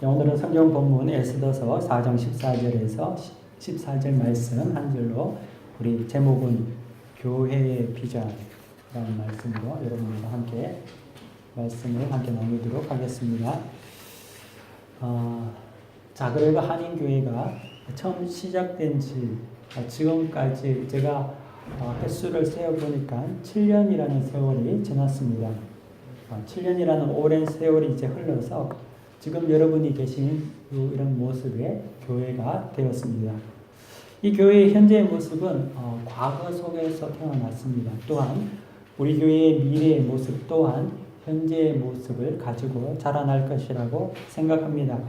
오늘은 성경 본문 에스더서 4장 14절에서 14절 말씀 한 절로 우리 제목은 교회의 비전이라는 말씀으로 여러분과 함께 말씀을 함께 나누도록 하겠습니다. 자그레브 한인교회가 처음 시작된 지 지금까지 제가 횟수를 세어보니까 7년이라는 세월이 지났습니다. 7년이라는 오랜 세월이 이제 흘러서 지금 여러분이 계신 이런 모습의 교회가 되었습니다. 이 교회의 현재의 모습은 과거 속에서 태어났습니다. 또한 우리 교회의 미래의 모습 또한 현재의 모습을 가지고 자라날 것이라고 생각합니다.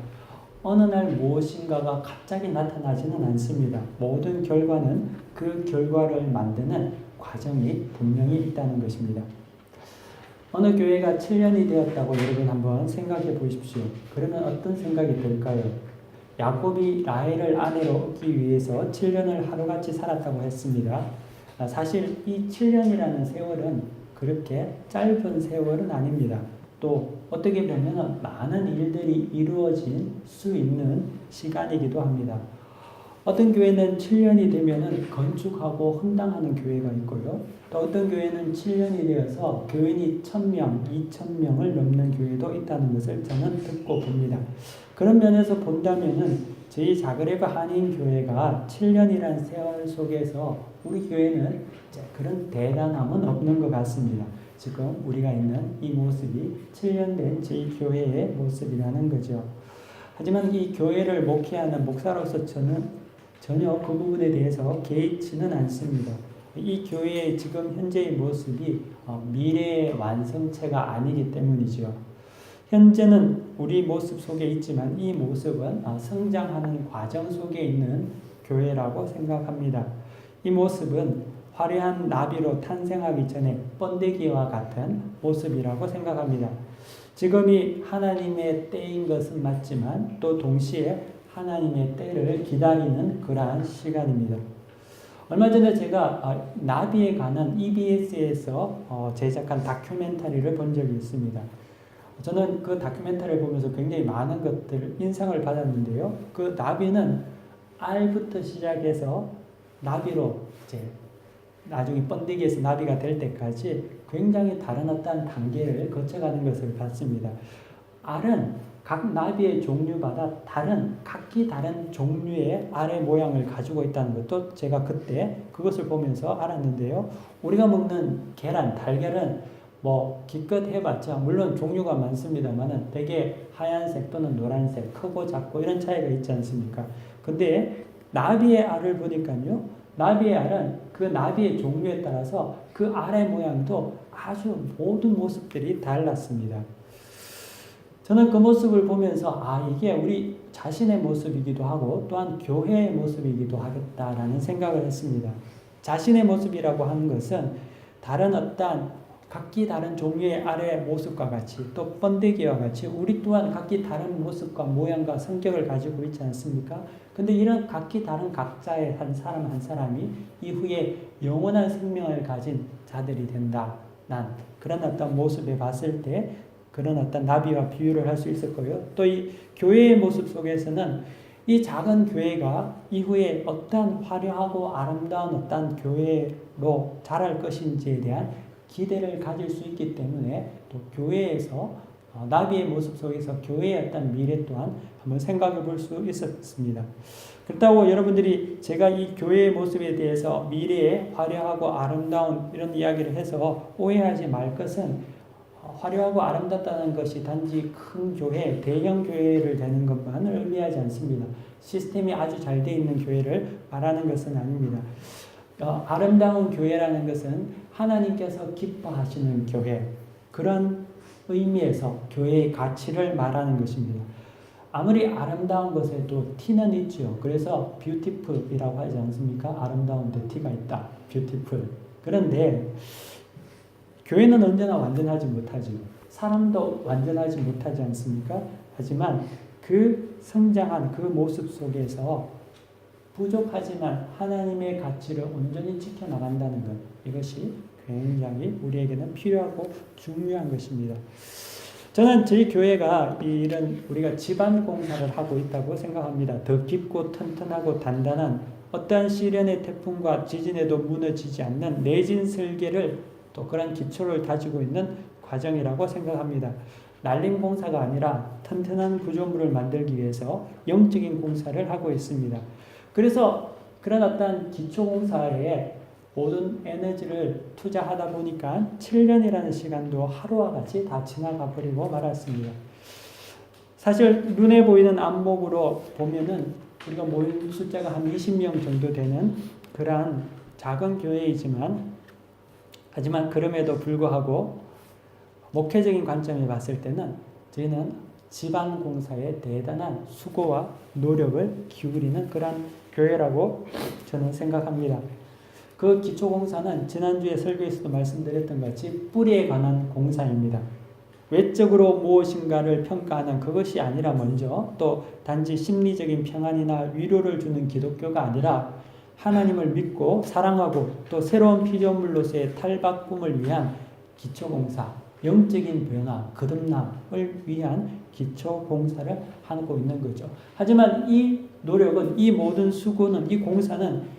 어느 날 무엇인가가 갑자기 나타나지는 않습니다. 모든 결과는 그 결과를 만드는 과정이 분명히 있다는 것입니다. 어느 교회가 7년이 되었다고 여러분 한번 생각해 보십시오. 그러면 어떤 생각이 들까요? 야곱이 라헬을 아내로 얻기 위해서 7년을 하루같이 살았다고 했습니다. 사실 이 7년이라는 세월은 그렇게 짧은 세월은 아닙니다. 또 어떻게 보면 많은 일들이 이루어질 수 있는 시간이기도 합니다. 어떤 교회는 7년이 되면 건축하고 헌당하는 교회가 있고요. 또 어떤 교회는 7년이 되어서 교인이 1000명, 2000명을 넘는 교회도 있다는 것을 저는 듣고 봅니다. 그런 면에서 본다면은 저희 자그레브 한인교회가 7년이라는 세월 속에서 우리 교회는 그런 대단함은 없는 것 같습니다. 지금 우리가 있는 이 모습이 7년 된 저희 교회의 모습이라는 거죠. 하지만 이 교회를 목회하는 목사로서 저는 전혀 그 부분에 대해서 개의치는 않습니다. 이 교회의 지금 현재의 모습이 미래의 완성체가 아니기 때문이죠. 현재는 우리 모습 속에 있지만 이 모습은 성장하는 과정 속에 있는 교회라고 생각합니다. 이 모습은 화려한 나비로 탄생하기 전에 번데기와 같은 모습이라고 생각합니다. 지금이 하나님의 때인 것은 맞지만 또 동시에 하나님의 때를 기다리는 그러한 시간입니다. 얼마 전에 제가 나비에 관한 EBS에서 제작한 다큐멘터리를 본 적이 있습니다. 저는 그 다큐멘터리를 보면서 굉장히 많은 것들 인상을 받았는데요. 그 나비는 알부터 시작해서 나비로 이제 나중에 번데기에서 나비가 될 때까지 굉장히 다른 어떤 단계를 거쳐가는 것을 봤습니다. 알은 각 나비의 종류마다 각기 다른 종류의 알의 모양을 가지고 있다는 것도 제가 그때 그것을 보면서 알았는데요. 우리가 먹는 계란, 달걀은 기껏 해봤자 물론 종류가 많습니다만은 되게 하얀색 또는 노란색, 크고 작고 이런 차이가 있지 않습니까? 근데 나비의 알을 보니까요. 나비의 알은 그 나비의 종류에 따라서 그 알의 모양도 아주 모든 모습들이 달랐습니다. 저는 그 모습을 보면서 이게 우리 자신의 모습이기도 하고 또한 교회의 모습이기도 하겠다라는 생각을 했습니다. 자신의 모습이라고 하는 것은 다른 어떤 각기 다른 종류의 알의 모습과 같이 또 번데기와 같이 우리 또한 각기 다른 모습과 모양과 성격을 가지고 있지 않습니까? 근데 이런 각기 다른 각자의 한 사람 한 사람이 이후에 영원한 생명을 가진 자들이 된다. 난 그런 어떤 모습에 봤을 때 그런 어떤 나비와 비유를 할 수 있을 거예요. 또 이 교회의 모습 속에서는 이 작은 교회가 이후에 어떤 화려하고 아름다운 어떤 교회로 자랄 것인지에 대한 기대를 가질 수 있기 때문에 또 교회에서 나비의 모습 속에서 교회의 어떤 미래 또한 한번 생각해 볼 수 있었습니다. 그렇다고 여러분들이 제가 이 교회의 모습에 대해서 미래의 화려하고 아름다운 이런 이야기를 해서 오해하지 말 것은 화려하고 아름답다는 것이 단지 큰 교회, 대형 교회를 되는 것만을 의미하지 않습니다. 시스템이 아주 잘 되어 있는 교회를 말하는 것은 아닙니다. 아름다운 교회라는 것은 하나님께서 기뻐하시는 교회, 그런 의미에서 교회의 가치를 말하는 것입니다. 아무리 아름다운 것에도 티는 있죠. 그래서 뷰티풀이라고 하지 않습니까? 아름다운데 티가 있다. 뷰티풀. 그런데 교회는 언제나 완전하지 못하죠. 사람도 완전하지 못하지 않습니까? 하지만 그 성장한 그 모습 속에서 부족하지만 하나님의 가치를 온전히 지켜나간다는 것, 이것이 굉장히 우리에게는 필요하고 중요한 것입니다. 저는 저희 교회가 이런 우리가 집안 공사를 하고 있다고 생각합니다. 더 깊고 튼튼하고 단단한 어떠한 시련의 태풍과 지진에도 무너지지 않는 내진 설계를 또 그런 기초를 다지고 있는 과정이라고 생각합니다. 날림 공사가 아니라 튼튼한 구조물을 만들기 위해서 영적인 공사를 하고 있습니다. 그래서 그런 어떤 기초 공사에 모든 에너지를 투자하다 보니까 7년이라는 시간도 하루와 같이 다 지나가 버리고 말았습니다. 사실 눈에 보이는 안목으로 보면은 우리가 모인 숫자가 한 20명 정도 되는 그러한 작은 교회이지만 하지만 그럼에도 불구하고 목회적인 관점에 봤을 때는 저희는 집안 공사에 대단한 수고와 노력을 기울이는 그런 교회라고 저는 생각합니다. 그 기초공사는 지난주에 설교에서도 말씀드렸던 것 같이 뿌리에 관한 공사입니다. 외적으로 무엇인가를 평가하는 그것이 아니라 먼저 또 단지 심리적인 평안이나 위로를 주는 기독교가 아니라 하나님을 믿고 사랑하고 또 새로운 피조물로서의 탈바꿈을 위한 기초공사, 영적인 변화, 거듭남을 위한 기초공사를 하고 있는 거죠. 하지만 이 노력은, 이 모든 수고는, 이 공사는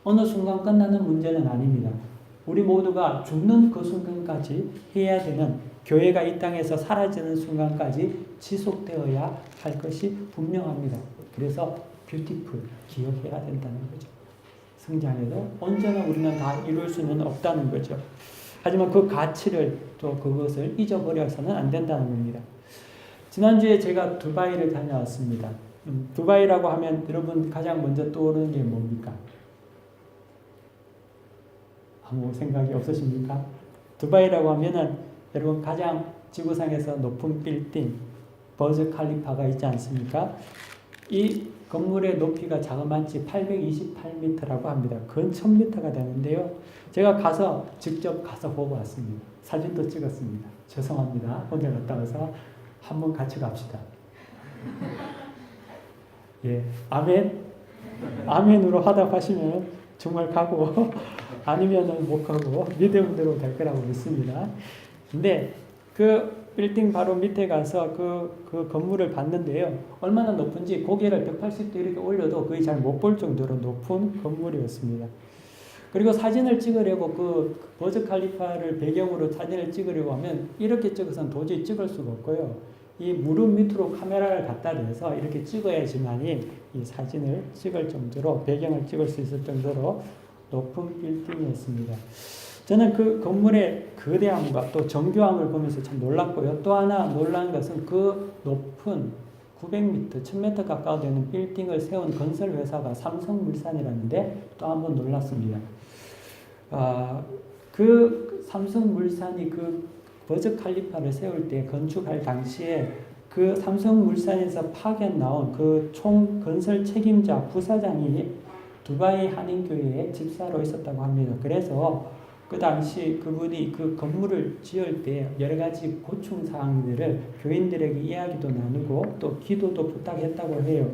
어느 순간 끝나는 문제는 아닙니다. 우리 모두가 죽는 그 순간까지 해야 되는, 교회가 이 땅에서 사라지는 순간까지 지속되어야 할 것이 분명합니다. 그래서 뷰티풀, 기억해야 된다는 거죠. 성장해도 언제나 우리는 다 이룰 수는 없다는 거죠. 하지만 그 가치를 또 그것을 잊어버려서는 안 된다는 겁니다. 지난주에 제가 두바이를 다녀왔습니다. 두바이라고 하면 여러분 가장 먼저 떠오르는 게 뭡니까? 아무 생각이 없으십니까? 두바이라고 하면은 여러분 가장 지구상에서 높은 빌딩 버즈 칼리파가 있지 않습니까? 이 건물의 높이가 자그마치 828m라고 합니다. 근 1000m가 되는데요. 제가 직접 가서 보고 왔습니다. 사진도 찍었습니다. 죄송합니다. 혼자 갔다 와서 한번 같이 갑시다. 예, 아멘. 아멘으로 화답하시면 정말 가고 아니면은 못 가고 믿음대로 될 거라고 믿습니다. 근데 그 빌딩 바로 밑에 가서 그 건물을 봤는데요. 얼마나 높은지 고개를 180도 이렇게 올려도 거의 잘 못 볼 정도로 높은 건물이었습니다. 그리고 사진을 찍으려고 그 버즈 칼리파를 배경으로 사진을 찍으려고 하면 이렇게 찍어서는 도저히 찍을 수가 없고요. 이 무릎 밑으로 카메라를 갖다 대서 이렇게 찍어야지만이 이 사진을 찍을 정도로, 배경을 찍을 수 있을 정도로 높은 빌딩이었습니다. 저는 그 건물의 거대함과 또 정교함을 보면서 참 놀랐고요. 또 하나 놀란 것은 그 높은 900m, 1000m 가까이 되는 빌딩을 세운 건설 회사가 삼성물산이라는데 또 한 번 놀랐습니다. 그 삼성물산이 그 버즈 칼리파를 세울 때, 건축할 당시에 그 삼성물산에서 파견 나온 그 총 건설 책임자 부사장이 두바이 한인교회의 집사로 있었다고 합니다. 그래서 그 당시 그분이 그 건물을 지을 때 여러 가지 고충 사항들을 교인들에게 이야기도 나누고 또 기도도 부탁했다고 해요.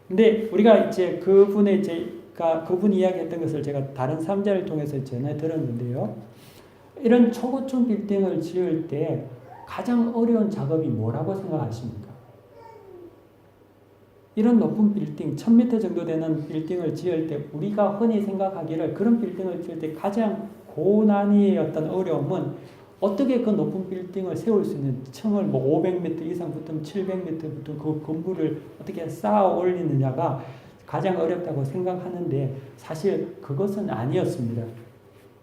근데 우리가 이제 그분이 이야기했던 것을 제가 다른 삼자를 통해서 전해 들었는데요. 이런 초고층 빌딩을 지을 때 가장 어려운 작업이 뭐라고 생각하십니까? 이런 높은 빌딩, 1000m 정도 되는 빌딩을 지을 때 우리가 흔히 생각하기를 그런 빌딩을 지을 때 가장 고난이의 어떤 어려움은 어떻게 그 높은 빌딩을 세울 수 있는, 층을 500m 이상 붙으면 700m 붙은 그 건물을 어떻게 쌓아 올리느냐가 가장 어렵다고 생각하는데 사실 그것은 아니었습니다.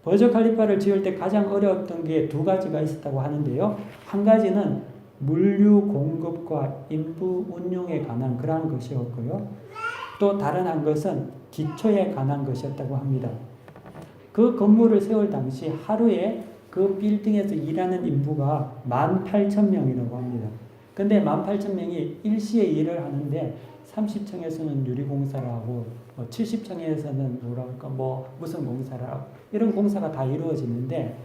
버즈 칼리파를 지을 때 가장 어려웠던 게 두 가지가 있었다고 하는데요. 한 가지는 물류 공급과 인부 운용에 관한 그러한 것이었고요. 또 다른 한 것은 기초에 관한 것이었다고 합니다. 그 건물을 세울 당시 하루에 그 빌딩에서 일하는 인부가 18,000명이라고 합니다. 근데 18,000명이 일시에 일을 하는데 30층에서는 유리공사를 하고 70층에서는 무슨 공사를 하고 이런 공사가 다 이루어지는데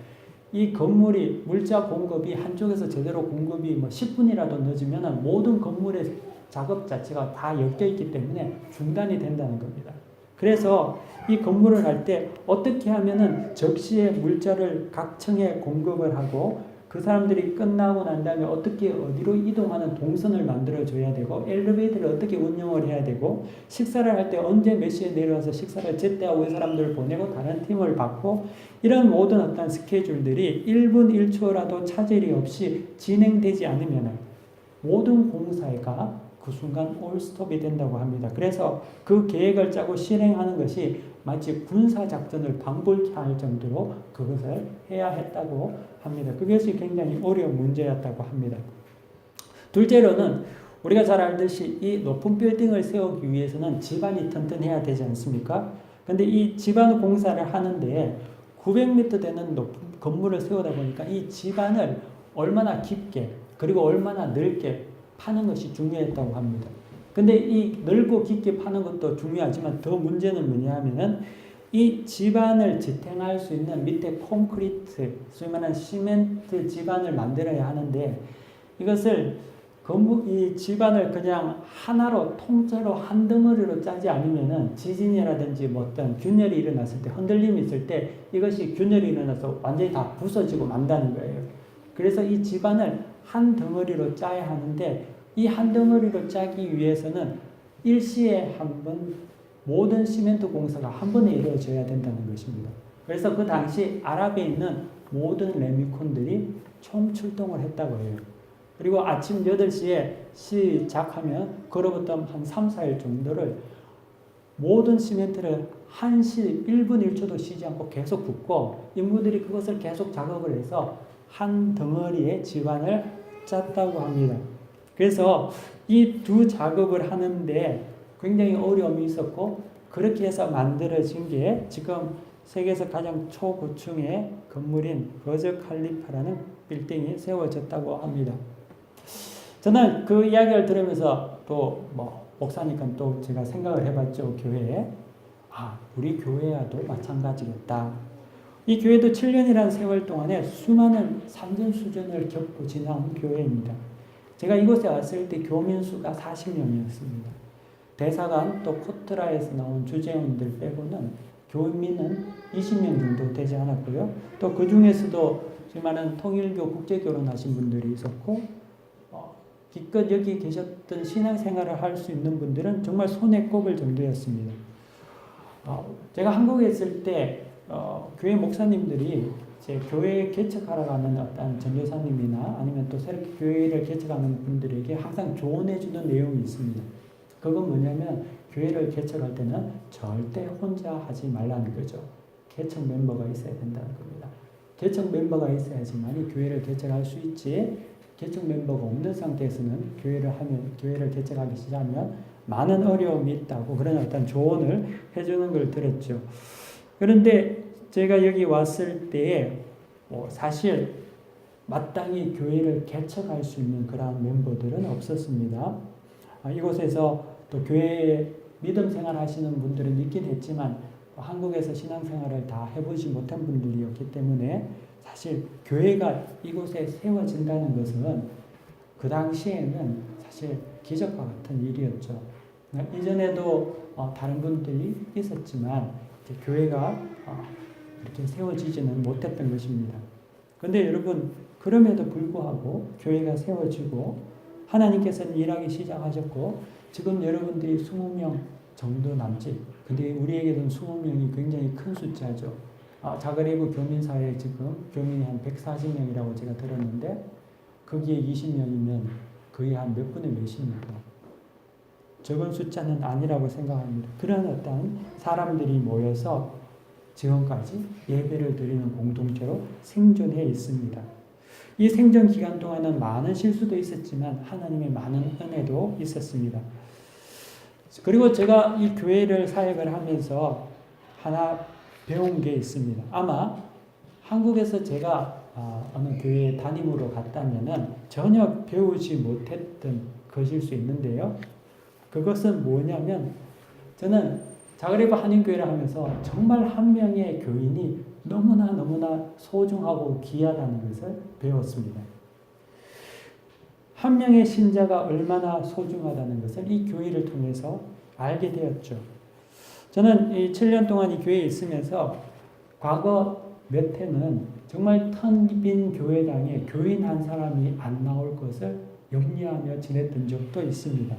이 건물이 물자 공급이 한쪽에서 제대로 공급이 10분이라도 늦으면 모든 건물의 작업 자체가 다 엮여 있기 때문에 중단이 된다는 겁니다. 그래서 이 건물을 할 때 어떻게 하면은 적시에 물자를 각 층에 공급을 하고 그 사람들이 끝나고 난 다음에 어떻게 어디로 이동하는 동선을 만들어줘야 되고 엘리베이터를 어떻게 운영을 해야 되고 식사를 할 때 언제 몇 시에 내려와서 식사를 제때하고 이 사람들을 보내고 다른 팀을 받고 이런 모든 어떤 스케줄들이 1분 1초라도 차질이 없이 진행되지 않으면 모든 공사가 그 순간 올스톱이 된다고 합니다. 그래서 그 계획을 짜고 실행하는 것이 마치 군사작전을 방불케 할 정도로 그것을 해야 했다고 합니다. 그것이 굉장히 어려운 문제였다고 합니다. 둘째로는 우리가 잘 알듯이 이 높은 빌딩을 세우기 위해서는 지반이 튼튼해야 되지 않습니까? 근데 이 지반 공사를 하는데 900m 되는 높은 건물을 세우다 보니까 이 지반을 얼마나 깊게 그리고 얼마나 넓게 파는 것이 중요했다고 합니다. 근데 이 넓고 깊게 파는 것도 중요하지만 더 문제는 뭐냐 하면은 이 지반을 지탱할 수 있는 밑에 콘크리트, 소위 말하는 시멘트 지반을 만들어야 하는데 이것을 이 지반을 그냥 하나로 통째로 한 덩어리로 짜지 않으면은 지진이라든지 뭐 어떤 균열이 일어났을 때 흔들림이 있을 때 이것이 균열이 일어나서 완전히 다 부서지고 만다는 거예요. 그래서 이 지반을 한 덩어리로 짜야 하는데 이 한 덩어리로 짜기 위해서는 일시에 한 번 모든 시멘트 공사가 한 번에 이루어져야 된다는 것입니다. 그래서 그 당시 아랍에 있는 모든 레미콘들이 총출동을 했다고 해요. 그리고 아침 8시에 시작하면 그로부터 한 3, 4일 정도를 모든 시멘트를 1분 1초도 쉬지 않고 계속 붓고 인부들이 그것을 계속 작업을 해서 한 덩어리의 지반을 짰다고 합니다. 그래서 이 두 작업을 하는데 굉장히 어려움이 있었고 그렇게 해서 만들어진 게 지금 세계에서 가장 초고층의 건물인 버즈 칼리파라는 빌딩이 세워졌다고 합니다. 저는 그 이야기를 들으면서 또 목사니까 또 제가 생각을 해봤죠. 교회에. 우리 교회와도 마찬가지겠다. 이 교회도 7년이라는 세월 동안에 수많은 산전수전을 겪고 지나온 교회입니다. 제가 이곳에 왔을 때 교민 수가 40명이었습니다. 대사관 또 코트라에서 나온 주재원들 빼고는 교민은 20명 정도 되지 않았고요. 또 그 중에서도 많은 통일교 국제결혼하신 분들이 있었고 기껏 여기 계셨던 신앙생활을 할 수 있는 분들은 정말 손에 꼽을 정도였습니다. 제가 한국에 있을 때 교회 목사님들이 제 교회 개척하러 가는 어떤 전도사님이나 아니면 또 새롭게 교회를 개척하는 분들에게 항상 조언해주는 내용이 있습니다. 그건 뭐냐면 교회를 개척할 때는 절대 혼자 하지 말라는 거죠. 개척 멤버가 있어야 된다는 겁니다. 개척 멤버가 있어야지만 교회를 개척할 수 있지. 개척 멤버가 없는 상태에서는 교회를 개척하기 시작하면 많은 어려움이 있다고 그런 어떤 조언을 해주는 걸 들었죠. 그런데 제가 여기 왔을 때 사실 마땅히 교회를 개척할 수 있는 그러한 멤버들은 없었습니다. 이곳에서 또 교회에 믿음 생활 하시는 분들은 있긴 했지만 한국에서 신앙생활을 다 해보지 못한 분들이었기 때문에 사실 교회가 이곳에 세워진다는 것은 그 당시에는 사실 기적과 같은 일이었죠. 이전에도 다른 분들이 있었지만 교회가 이렇게 세워지지는 못했던 것입니다. 그런데 여러분 그럼에도 불구하고 교회가 세워지고 하나님께서는 일하기 시작하셨고 지금 여러분들이 20명 정도 남짓. 근데 우리에게는 20명이 굉장히 큰 숫자죠. 자그레브 교민사회에 지금 교민이 한 140명이라고 제가 들었는데 거기에 20명이면 거의 한 몇 분의 몇입니까? 적은 숫자는 아니라고 생각합니다. 그런 어떤 사람들이 모여서 지금까지 예배를 드리는 공동체로 생존해 있습니다. 이 생존 기간 동안은 많은 실수도 있었지만 하나님의 많은 은혜도 있었습니다. 그리고 제가 이 교회를 사역을 하면서 하나 배운 게 있습니다. 아마 한국에서 제가 어느 교회 담임으로 갔다면은 전혀 배우지 못했던 것일 수 있는데요. 그것은 뭐냐면 저는 자그레브 한인교회를 하면서 정말 한 명의 교인이 너무나 소중하고 귀하다는 것을 배웠습니다. 한 명의 신자가 얼마나 소중하다는 것을 이 교회를 통해서 알게 되었죠. 저는 이 7년 동안 이 교회에 있으면서 과거 몇 해는 정말 텅 빈 교회당에 교인 한 사람이 안 나올 것을 염려하며 지냈던 적도 있습니다.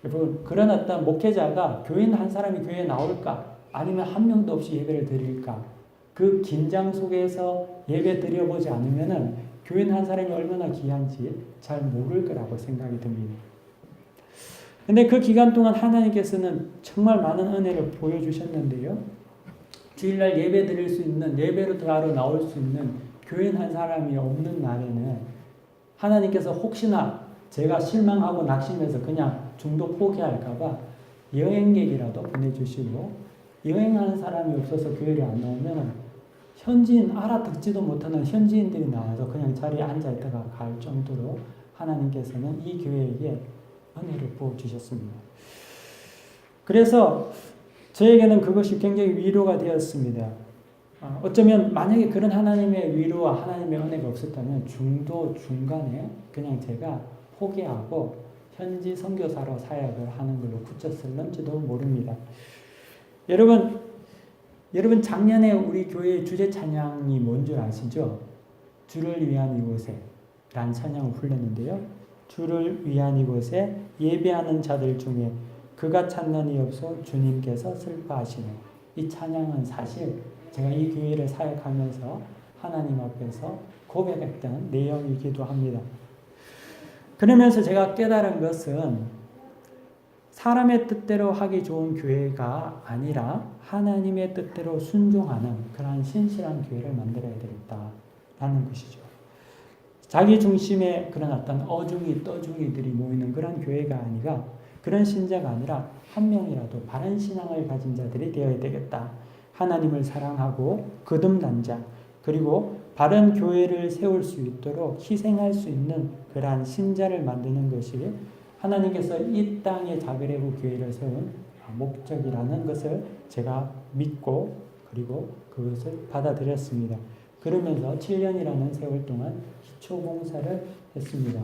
여러분, 그런 어떤 목회자가 교인 한 사람이 교회에 나올까? 아니면 한 명도 없이 예배를 드릴까? 그 긴장 속에서 예배 드려보지 않으면은 교인 한 사람이 얼마나 귀한지 잘 모를 거라고 생각이 듭니다. 근데 그 기간 동안 하나님께서는 정말 많은 은혜를 보여주셨는데요. 주일날 예배 드릴 수 있는, 예배로 들어가러 나올 수 있는 교인 한 사람이 없는 날에는 하나님께서 혹시나 제가 실망하고 낙심해서 그냥 중도 포기할까봐 여행객이라도 보내주시고, 여행하는 사람이 없어서 교회를 안 나오면 현지인, 알아듣지도 못하는 현지인들이 나와서 그냥 자리에 앉아있다가 갈 정도로 하나님께서는 이 교회에게 은혜를 부어주셨습니다. 그래서 저에게는 그것이 굉장히 위로가 되었습니다. 어쩌면 만약에 그런 하나님의 위로와 하나님의 은혜가 없었다면 중도 중간에 그냥 제가 포기하고 현지 선교사로 사역을 하는 걸로 굳혔을런지도 모릅니다. 여러분 작년에 우리 교회의 주제 찬양이 뭔 줄 아시죠? 주를 위한 이곳에 라는 찬양을 불렀는데요. 주를 위한 이곳에 예배하는 자들 중에 그가 찾는 이 없어 주님께서 슬퍼하시네. 이 찬양은 사실 제가 이 교회를 사역하면서 하나님 앞에서 고백했던 내용이기도 합니다. 그러면서 제가 깨달은 것은 사람의 뜻대로 하기 좋은 교회가 아니라 하나님의 뜻대로 순종하는 그러한 신실한 교회를 만들어야 되겠다라는 것이죠. 자기 중심의 그런 어떤 어중이 떠중이들이 모이는 그런 교회가 아니라, 그런 신자가 아니라 한 명이라도 바른 신앙을 가진 자들이 되어야 되겠다. 하나님을 사랑하고 거듭난 자, 그리고 바른 교회를 세울 수 있도록 희생할 수 있는 그러한 신자를 만드는 것이 하나님께서 이 땅에 자그레브 교회를 세운 목적이라는 것을 제가 믿고, 그리고 그것을 받아들였습니다. 그러면서 7년이라는 세월 동안 기초봉사를 했습니다.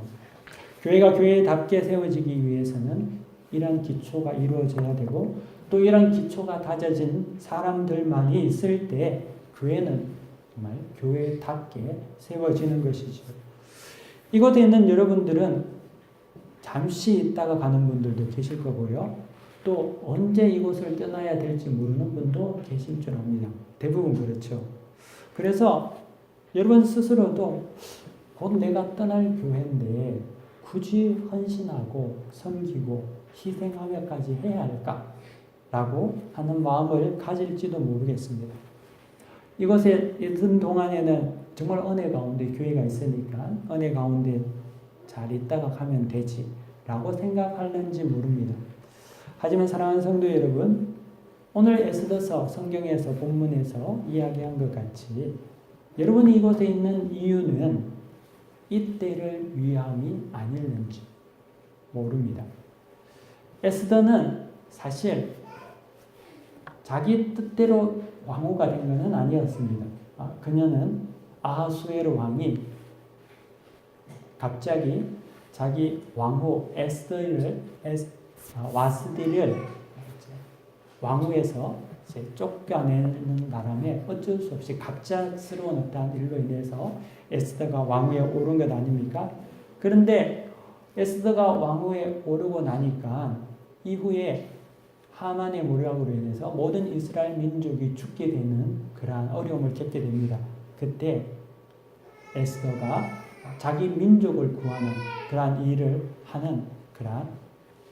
교회가 교회답게 세워지기 위해서는 이런 기초가 이루어져야 되고, 또 이런 기초가 다져진 사람들만이 있을 때 교회는 정말 교회답게 세워지는 것이죠. 이곳에 있는 여러분들은 잠시 있다가 가는 분들도 계실 거고요. 또 언제 이곳을 떠나야 될지 모르는 분도 계실 줄 압니다. 대부분 그렇죠. 그래서 여러분 스스로도 곧 내가 떠날 교회인데 굳이 헌신하고 섬기고 희생하며까지 해야 할까? 라고 하는 마음을 가질지도 모르겠습니다. 이곳에 있는 동안에는 정말 은혜 가운데 교회가 있으니까 은혜 가운데 잘 있다가 가면 되지 라고 생각하는지 모릅니다. 하지만 사랑하는 성도 여러분, 오늘 에스더서 성경에서 본문에서 이야기한 것 같이 여러분이 이곳에 있는 이유는 이때를 위함이 아닐는지 모릅니다. 에스더는 사실 자기 뜻대로 왕후가 된 것은 아니었습니다. 그녀는 아하수에로 왕이 갑자기 자기 왕후 와스디를 왕후에서 쫓겨내는 바람에 어쩔 수 없이 갑작스러운 어떠한 일로 인해서 에스더가 왕후에 오른 것 아닙니까? 그런데 에스더가 왕후에 오르고 나니까 이후에 하만의 모략으로 인해서 모든 이스라엘 민족이 죽게 되는 그러한 어려움을 겪게 됩니다. 그때 에스더가 자기 민족을 구하는 그러한 일을 하는 그러한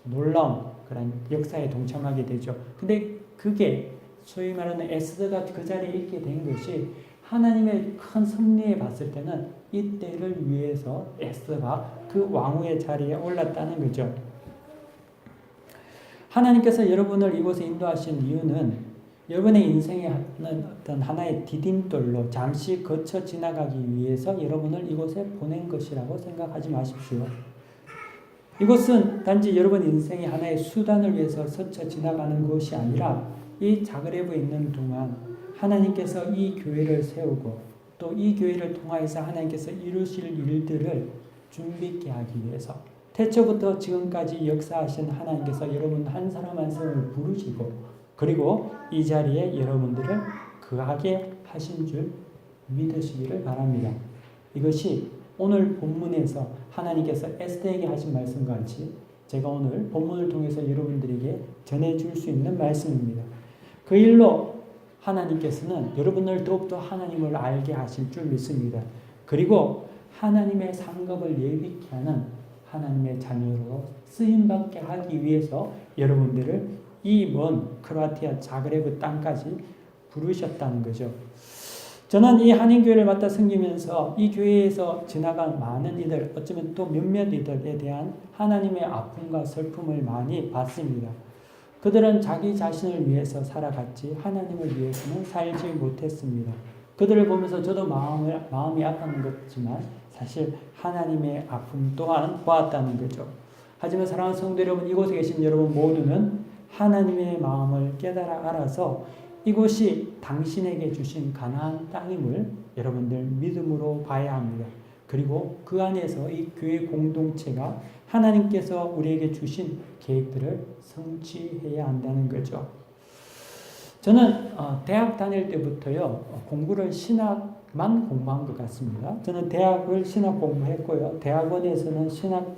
놀라운 그러한 역사에 동참하게 되죠. 근데 그게 소위 말하는 에스더가 그 자리에 있게 된 것이 하나님의 큰 섭리에 봤을 때는 이때를 위해서 에스더가 그 왕후의 자리에 올랐다는 거죠. 하나님께서 여러분을 이곳에 인도하신 이유는 여러분의 인생의 어떤 하나의 디딤돌로 잠시 거쳐 지나가기 위해서 여러분을 이곳에 보낸 것이라고 생각하지 마십시오. 이곳은 단지 여러분 인생의 하나의 수단을 위해서 스쳐 지나가는 것이 아니라 이 자그레브에 있는 동안 하나님께서 이 교회를 세우고 또 이 교회를 통하여서 하나님께서 이루실 일들을 준비케 하기 위해서 태초부터 지금까지 역사하신 하나님께서 여러분 한 사람 한 사람을 부르시고 그리고 이 자리에 여러분들을 거하게 하신 줄 믿으시기를 바랍니다. 이것이 오늘 본문에서 하나님께서 에스더에게 하신 말씀과 같이 제가 오늘 본문을 통해서 여러분들에게 전해줄 수 있는 말씀입니다. 그 일로 하나님께서는 여러분을 더욱더 하나님을 알게 하실 줄 믿습니다. 그리고 하나님의 상급을 예비케 하는 하나님의 자녀로 쓰임받게 하기 위해서 여러분들을 이 먼 크로아티아 자그레브 땅까지 부르셨다는 거죠. 저는 이 한인교회를 맡아 섬기면서 이 교회에서 지나간 많은 이들, 어쩌면 또 몇몇 이들에 대한 하나님의 아픔과 슬픔을 많이 봤습니다. 그들은 자기 자신을 위해서 살아갔지 하나님을 위해서는 살지 못했습니다. 그들을 보면서 저도 마음이 아팠는 거지만 사실 하나님의 아픔 또한 보았다는 거죠. 하지만 사랑하는 성도 여러분, 이곳에 계신 여러분 모두는 하나님의 마음을 깨달아 알아서 이곳이 당신에게 주신 가나안 땅임을 여러분들 믿음으로 봐야 합니다. 그리고 그 안에서 이 교회 공동체가 하나님께서 우리에게 주신 계획들을 성취해야 한다는 거죠. 저는 대학 다닐 때부터요, 공부를 신학만 공부한 것 같습니다. 저는 대학을 신학 공부했고요. 대학원에서는 신학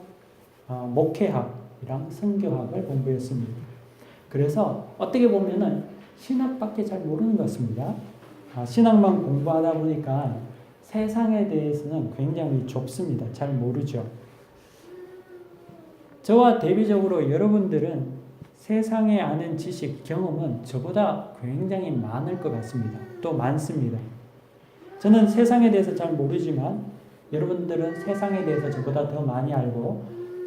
목회학이랑 성경학을 공부했습니다. 그래서 어떻게 보면은 신학밖에 잘 모르는 것 같습니다. 신학만 공부하다 보니까 세상에 대해서는 굉장히 좁습니다. 잘 모르죠. 저와 대비적으로 여러분들은 세상에 아는 지식, 경험은 저보다 굉장히 많을 것 같습니다. 또 많습니다. 저는 세상에 대해서 잘 모르지만 여러분들은 세상에 대해서 저보다 더 많이 알고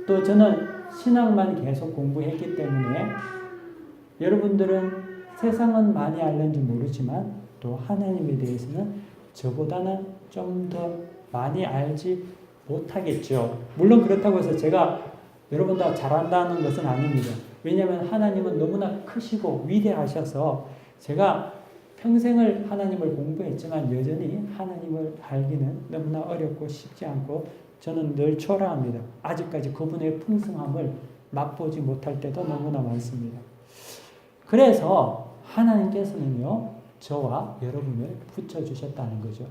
또 저는 신학만 계속 공부했기 때문에 여러분들은 세상은 많이 알는지 모르지만 또 하나님에 대해서는 저보다는 좀 더 많이 알지 못하겠죠. 물론 그렇다고 해서 제가 여러분보다 잘한다는 것은 아닙니다. 왜냐하면 하나님은 너무나 크시고 위대하셔서 제가 평생을 하나님을 공부했지만 여전히 하나님을 알기는 너무나 어렵고 쉽지 않고 저는 늘 초라합니다. 아직까지 그분의 풍성함을 맛보지 못할 때도 너무나 많습니다. 그래서 하나님께서는요, 저와 여러분을 붙여주셨다는 거죠.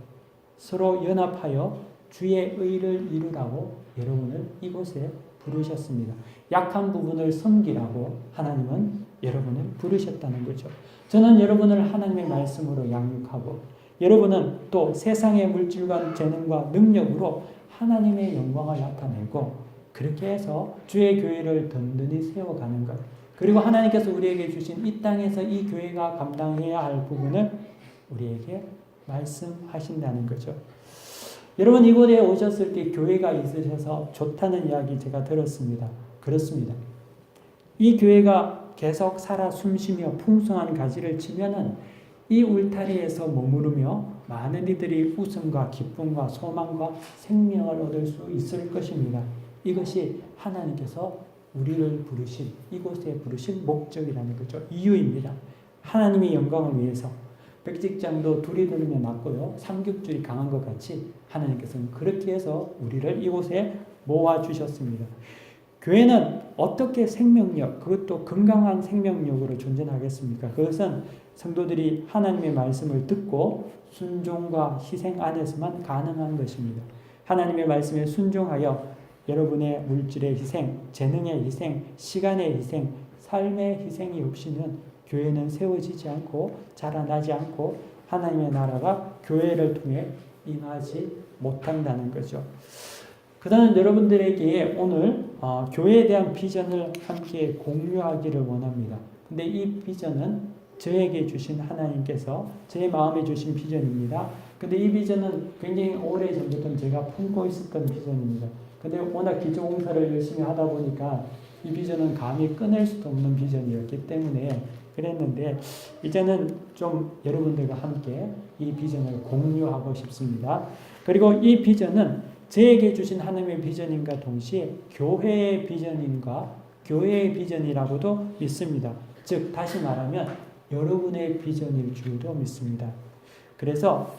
서로 연합하여 주의 의를 이루라고 여러분을 이곳에 부르셨습니다. 약한 부분을 섬기라고 하나님은 여러분을 부르셨다는 거죠. 저는 여러분을 하나님의 말씀으로 양육하고 여러분은 또 세상의 물질과 재능과 능력으로 하나님의 영광을 나타내고 그렇게 해서 주의 교회를 든든히 세워가는 것. 그리고 하나님께서 우리에게 주신 이 땅에서 이 교회가 감당해야 할 부분을 우리에게 말씀하신다는 거죠. 여러분 이곳에 오셨을 때 교회가 있으셔서 좋다는 이야기 제가 들었습니다. 그렇습니다. 이 교회가 계속 살아 숨쉬며 풍성한 가지를 치면은 이 울타리에서 머무르며 많은 이들이 웃음과 기쁨과 소망과 생명을 얻을 수 있을 것입니다. 이것이 하나님께서 우리를 부르신 이곳에 부르신 목적이라는 거죠. 이유입니다. 하나님의 영광을 위해서 백직장도 둘이 들으면 낫고요. 삼겹줄이 강한 것 같이 하나님께서는 그렇게 해서 우리를 이곳에 모아주셨습니다. 교회는 어떻게 생명력, 그것도 건강한 생명력으로 존재하겠습니까? 그것은 성도들이 하나님의 말씀을 듣고 순종과 희생 안에서만 가능한 것입니다. 하나님의 말씀에 순종하여 여러분의 물질의 희생, 재능의 희생, 시간의 희생, 삶의 희생이 없이는 교회는 세워지지 않고 자라나지 않고 하나님의 나라가 교회를 통해 임하지 못한다는 거죠. 그다음 여러분들에게 오늘 교회에 대한 비전을 함께 공유하기를 원합니다. 근데 이 비전은 저에게 주신 하나님께서 제 마음에 주신 비전입니다. 근데 이 비전은 굉장히 오래전부터 제가 품고 있었던 비전입니다. 근데 워낙 기초공사를 열심히 하다 보니까 이 비전은 감히 꺼낼 수도 없는 비전이었기 때문에 그랬는데 이제는 좀 여러분들과 함께 이 비전을 공유하고 싶습니다. 그리고 이 비전은 저에게 주신 하나님의 비전인가 동시에 교회의 비전인가 교회의 비전이라고도 믿습니다. 즉 다시 말하면 여러분의 비전일 줄도 믿습니다. 그래서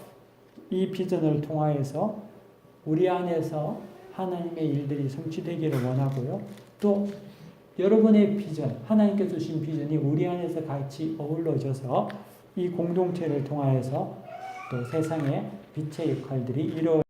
이 비전을 통하여서 우리 안에서 하나님의 일들이 성취되기를 원하고요. 또 여러분의 비전, 하나님께서 주신 비전이 우리 안에서 같이 어우러져서 이 공동체를 통하여서 또 세상에 빛의 역할들이 이루어